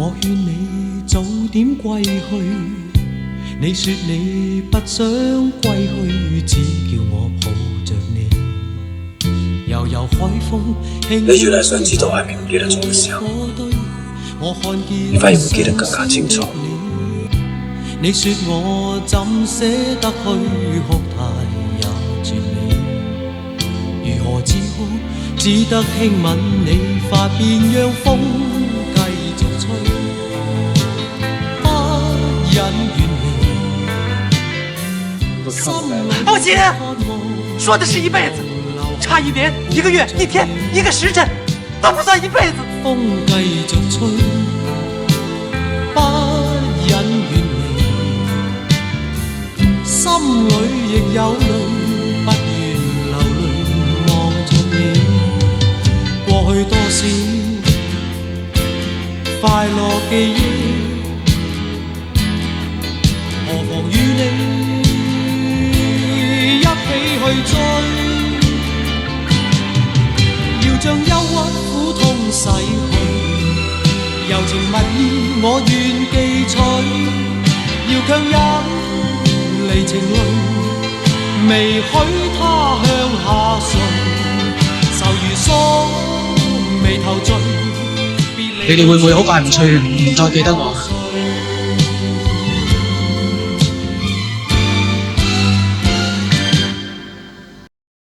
我勸你早點歸去，你說你不想歸去，只叫我抱着你。悠悠海風，你越來想知道係咪唔記得咗嘅時候，你反而會記得更加清楚。你說我怎捨得去哭太也絕美，如何止哭，只得輕吻你髮邊，讓風繼續吹，不忍遠離。不行，說的是一輩子，差一年、一個月、一天、一個時辰，都不算一輩子。風繼續吹，不忍遠離，心裏亦有淚，不願流淚望着你。過去多少快樂記憶，何妨與你一起去追，要將憂鬱苦痛洗去，柔情蜜意我願記取，要強忍離情淚，未許他向下垂，愁如鎖眉頭聚。你哋會唔會好快唔再記得我？